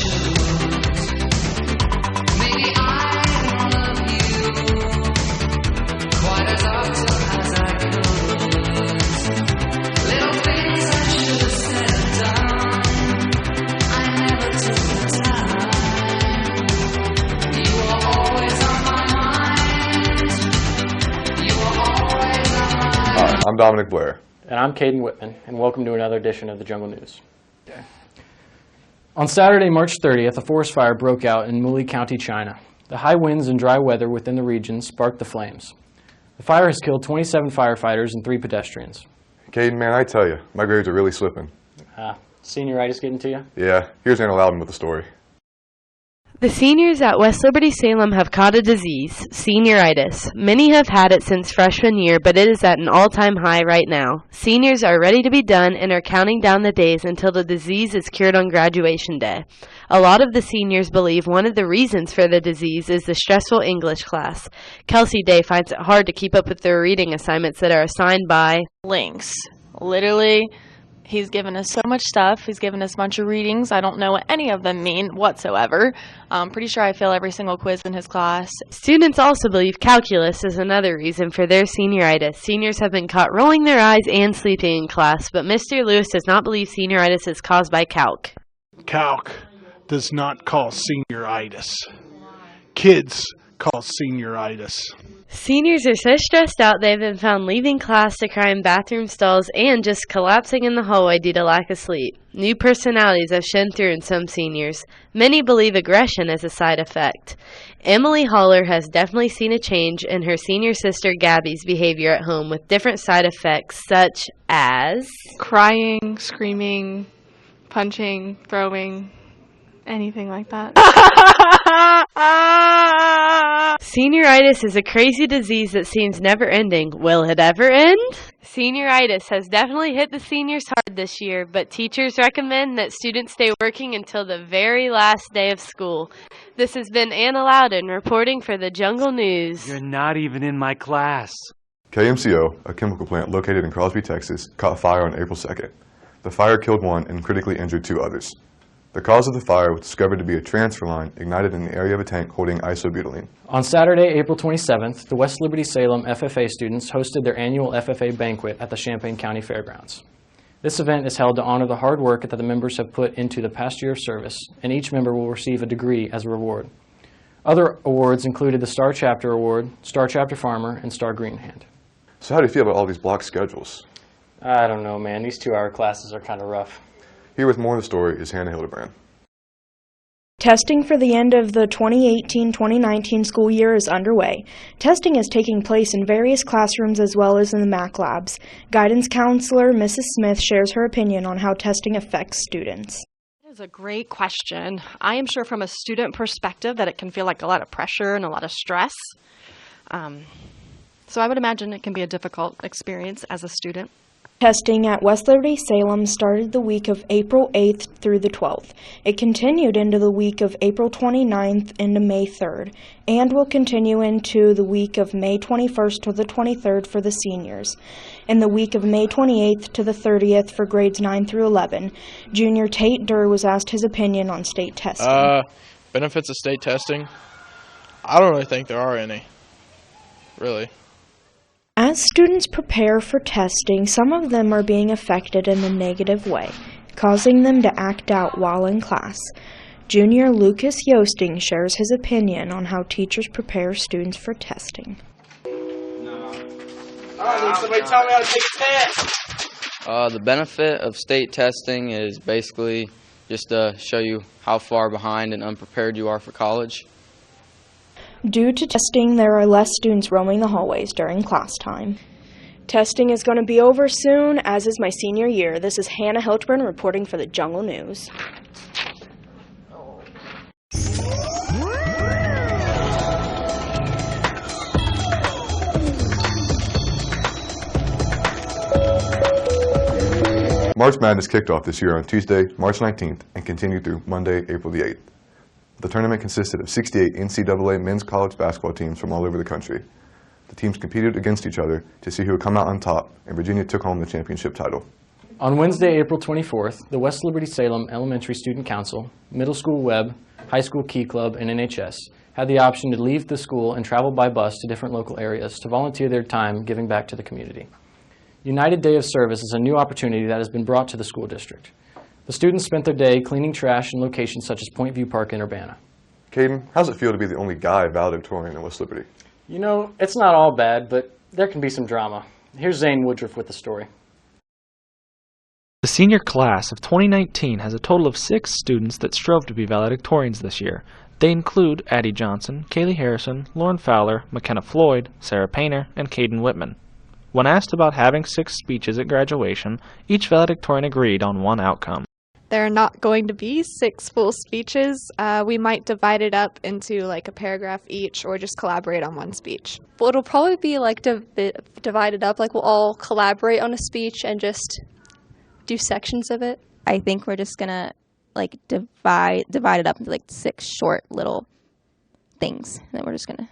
I'm Dominic Blair. And I'm Caden Whitman, and welcome to another edition of the Jungle News. Okay. On Saturday, March 30th, a forest fire broke out in Muli County, China. The high winds and dry weather within the region sparked the flames. The fire has killed 27 firefighters and 3 pedestrians. Caden, man, I tell you, my grades are really slipping. Senioritis getting to you? Yeah, here's Anna Loudon with the story. The seniors at West Liberty Salem have caught a disease, senioritis. Many have had it since freshman year, but it is at an all-time high right now. Seniors are ready to be done and are counting down the days until the disease is cured on graduation day. A lot of the seniors believe one of the reasons for the disease is the stressful English class. Kelsey Day finds it hard to keep up with their reading assignments that are assigned by links. Literally, he's given us so much stuff. He's given us a bunch of readings. I don't know what any of them mean whatsoever. I'm pretty sure I fail every single quiz in his class. Students also believe calculus is another reason for their senioritis. Seniors have been caught rolling their eyes and sleeping in class, but Mr. Lewis does not believe senioritis is caused by calc. Calc does not cause senioritis. Kids cause senioritis. Seniors are so stressed out they've been found leaving class to cry in bathroom stalls and just collapsing in the hallway due to lack of sleep. New personalities have shown through in some seniors. Many believe aggression is a side effect. Emily Haller has definitely seen a change in her senior sister Gabby's behavior at home with different side effects such as crying, screaming, punching, throwing, anything like that. Senioritis is a crazy disease that seems never ending. Will it ever end? Senioritis has definitely hit the seniors hard this year, but teachers recommend that students stay working until the very last day of school. This has been Anna Loudon reporting for the Jungle News. You're not even in my class. KMCO, a chemical plant located in Crosby, Texas, caught fire on April 2nd. The fire killed 1 and critically injured 2 others. The cause of the fire was discovered to be a transfer line ignited in the area of a tank holding isobutylene. On Saturday, April 27th, the West Liberty Salem FFA students hosted their annual FFA banquet at the Champaign County Fairgrounds. This event is held to honor the hard work that the members have put into the past year of service, and each member will receive a degree as a reward. Other awards included the Star Chapter Award, Star Chapter Farmer, and Star Green Hand. So how do you feel about all these block schedules? I don't know, man. These 2-hour classes are kind of rough. Here with more of the story is Hannah Hildebrand. Testing for the end of the 2018-2019 school year is underway. Testing is taking place in various classrooms as well as in the MAC labs. Guidance counselor Mrs. Smith shares her opinion on how testing affects students. That is a great question. I am sure from a student perspective that it can feel like a lot of pressure and a lot of stress. So I would imagine it can be a difficult experience as a student. Testing at West Liberty Salem started the week of April 8th through the 12th. It continued into the week of April 29th into May 3rd, and will continue into the week of May 21st to the 23rd for the seniors. In the week of May 28th to the 30th for grades 9 through 11, Junior Tate Durr was asked his opinion on state testing. Benefits of state testing? I don't really think there are any, really. As students prepare for testing, some of them are being affected in a negative way, causing them to act out while in class. Junior Lucas Yosting shares his opinion on how teachers prepare students for testing. Somebody tell me how to take a test. The benefit of state testing is basically just to show you how far behind and unprepared you are for college. Due to testing, there are less students roaming the hallways during class time. Testing is going to be over soon, as is my senior year. This is Hannah Hiltburn reporting for the Jungle News. March Madness kicked off this year on Tuesday, March 19th, and continued through Monday, April the 8th. The tournament consisted of 68 NCAA men's college basketball teams from all over the country. The teams competed against each other to see who would come out on top, and Virginia took home the championship title. On Wednesday, April 24th, the West Liberty Salem Elementary Student Council, Middle School Web, High School Key Club, and NHS had the option to leave the school and travel by bus to different local areas to volunteer their time giving back to the community. United Day of Service is a new opportunity that has been brought to the school district. The students spent their day cleaning trash in locations such as Point View Park in Urbana. Caden, how's it feel to be the only guy valedictorian in West Liberty? You know, it's not all bad, but there can be some drama. Here's Zane Woodruff with the story. The senior class of 2019 has a total of 6 students that strove to be valedictorians this year. They include Addie Johnson, Kaylee Harrison, Lauren Fowler, McKenna Floyd, Sarah Painter, and Caden Whitman. When asked about having 6 speeches at graduation, each valedictorian agreed on one outcome. There are not going to be 6 full speeches. We might divide it up into like a paragraph each or just collaborate on one speech. Well, it'll probably be like divided up, like we'll all collaborate on a speech and just do sections of it. I think we're just going to like divide it up into like 6 short little things, and then we're just going to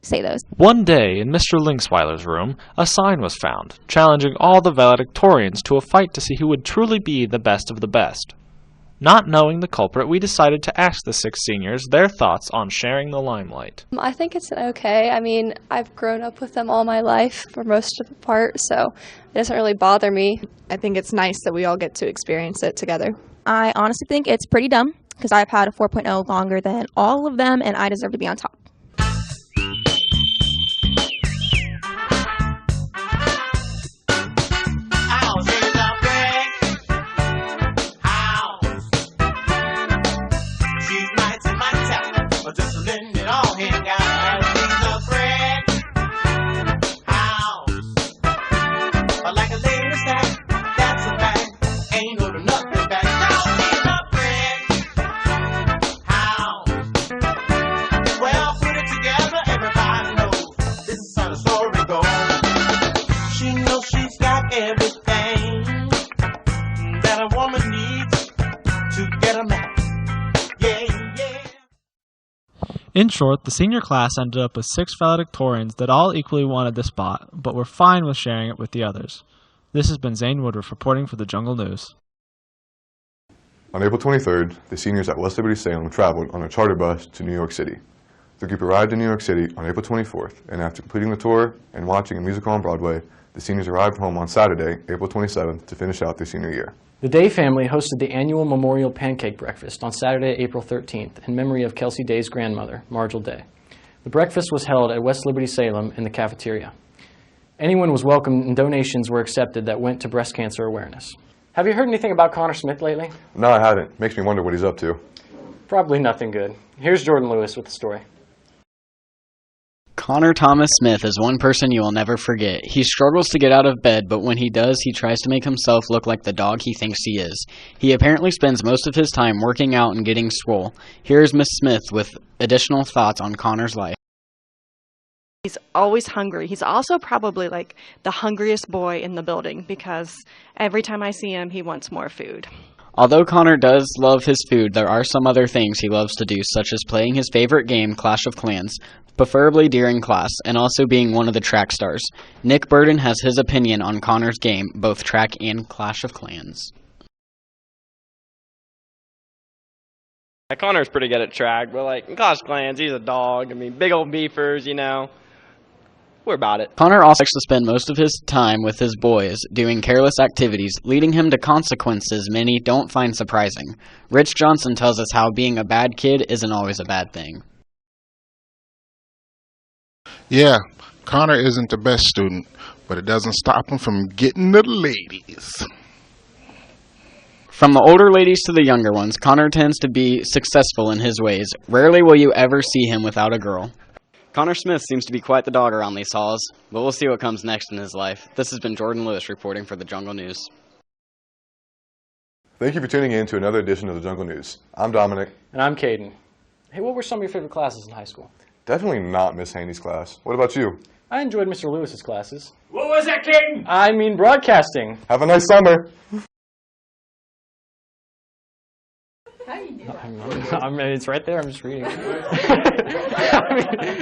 say those. One day, in Mr. Linksweiler's room, a sign was found, challenging all the valedictorians to a fight to see who would truly be the best of the best. Not knowing the culprit, we decided to ask the 6 seniors their thoughts on sharing the limelight. I think it's okay. I mean, I've grown up with them all my life for most of the part, so it doesn't really bother me. I think it's nice that we all get to experience it together. I honestly think it's pretty dumb because I've had a 4.0 longer than all of them, and I deserve to be on top. In short, the senior class ended up with 6 valedictorians that all equally wanted the spot, but were fine with sharing it with the others. This has been Zane Woodruff reporting for the Jungle News. On April 23rd, the seniors at West Liberty Salem traveled on a charter bus to New York City. The group arrived in New York City on April 24th, and after completing the tour and watching a musical on Broadway, the seniors arrived home on Saturday, April 27th, to finish out their senior year. The Day family hosted the annual Memorial Pancake Breakfast on Saturday, April 13th, in memory of Kelsey Day's grandmother, Margel Day. The breakfast was held at West Liberty Salem in the cafeteria. Anyone was welcome and donations were accepted that went to breast cancer awareness. Have you heard anything about Connor Smith lately? No, I haven't. Makes me wonder what he's up to. Probably nothing good. Here's Jordan Lewis with the story. Connor Thomas Smith is one person you will never forget. He struggles to get out of bed, but when he does, he tries to make himself look like the dog he thinks he is. He apparently spends most of his time working out and getting swole. Here's Miss Smith with additional thoughts on Connor's life. He's always hungry. He's also probably like the hungriest boy in the building because every time I see him, he wants more food. Although Connor does love his food, there are some other things he loves to do, such as playing his favorite game, Clash of Clans, preferably during class, and also being one of the track stars. Nick Burden has his opinion on Connor's game, both track and Clash of Clans. Connor's pretty good at track, but like in Clash of Clans, he's a dog. I mean, big old beefers, you know. We're about it. Connor also likes to spend most of his time with his boys, doing careless activities, leading him to consequences many don't find surprising. Rich Johnson tells us how being a bad kid isn't always a bad thing. Yeah, Connor isn't the best student, but it doesn't stop him from getting the ladies. From the older ladies to the younger ones, Connor tends to be successful in his ways. Rarely will you ever see him without a girl. Connor Smith seems to be quite the dog around these halls, but we'll see what comes next in his life. This has been Jordan Lewis reporting for the Jungle News. Thank you for tuning in to another edition of the Jungle News. I'm Dominic. And I'm Caden. Hey, what were some of your favorite classes in high school? Definitely not Miss Haney's class. What about you? I enjoyed Mr. Lewis's classes. What was that, Caden? I mean broadcasting. Have a nice summer. I mean, it's right there. I'm just reading. I'm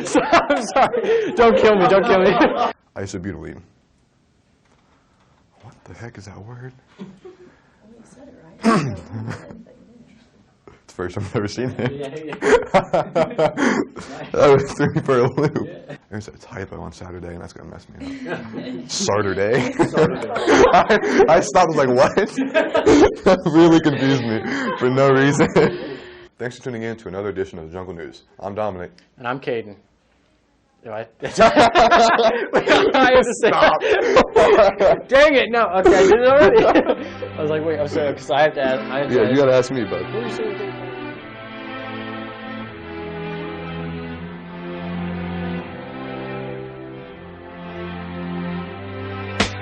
sorry. Don't kill me. Don't kill me. Isobutylene. What the heck is that word? It's the first time I've ever seen it. That was threw me for a loop. There's a typo on Saturday, and that's going to mess me up. Saturday. I stopped and was like, what? That really confused me for no reason. Thanks for tuning in to another edition of the Jungle News. I'm Dominic. And I'm Caden. Do I? I have to say. Stop. Dang it! No. Okay, I did it already. I was like, wait. I'm sorry, because I have to ask. Yeah, you got to ask me, bud. What were you saying?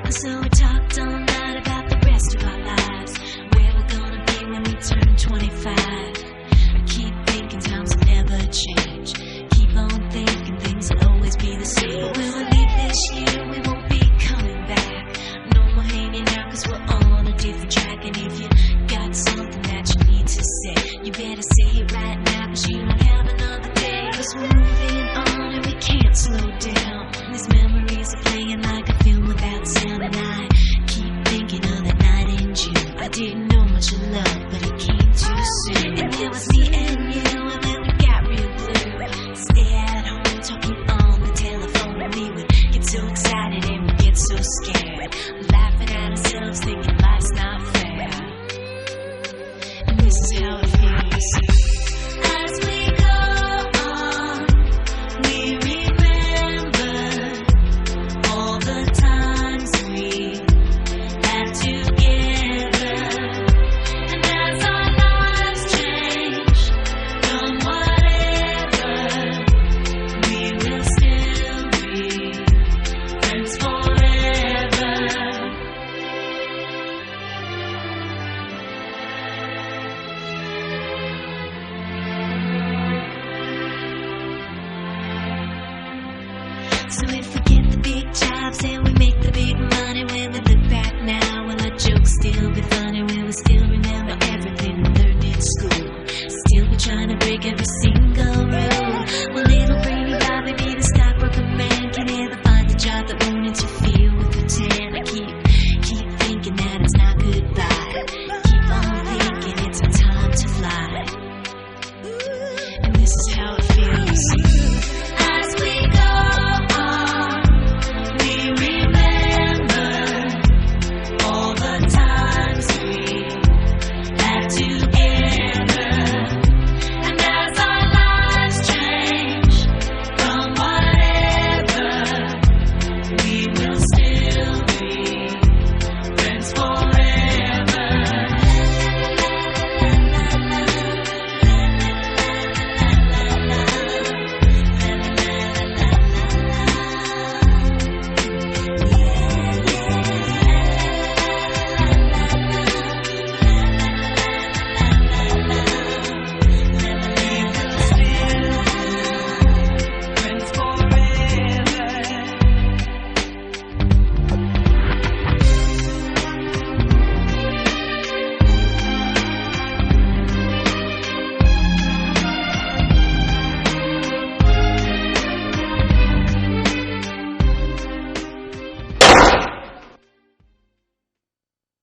So we talked all night about the rest of our lives, where we're gonna be when we turn 25. I keep thinking times will never change. Keep on thinking things will always be the same. But when we leave this year, we won't be coming back. No more hanging out, cause we're on a different track. And if you got something that you need to say, you better say it right now, cause you don't have another day. Cause we're moving on and we can't slow down. These memories are playing like a film without sound. And I keep thinking of that night in June. I didn't know much of love, but it came too soon. And it was me and you, and then we got real blue. Stay at home talking on the telephone, and we would get so excited and we get so scared, laughing at ourselves, thinking life's not fair. And this is how it feels. As we go on, we remember all the times we had together. And as our lives change from whatever, we will still be friends forever. So if we get the big jobs and we make the big money, when we look back now, will our jokes still be funny? Will we still remember everything we learned in school? Still be trying to break every single rule?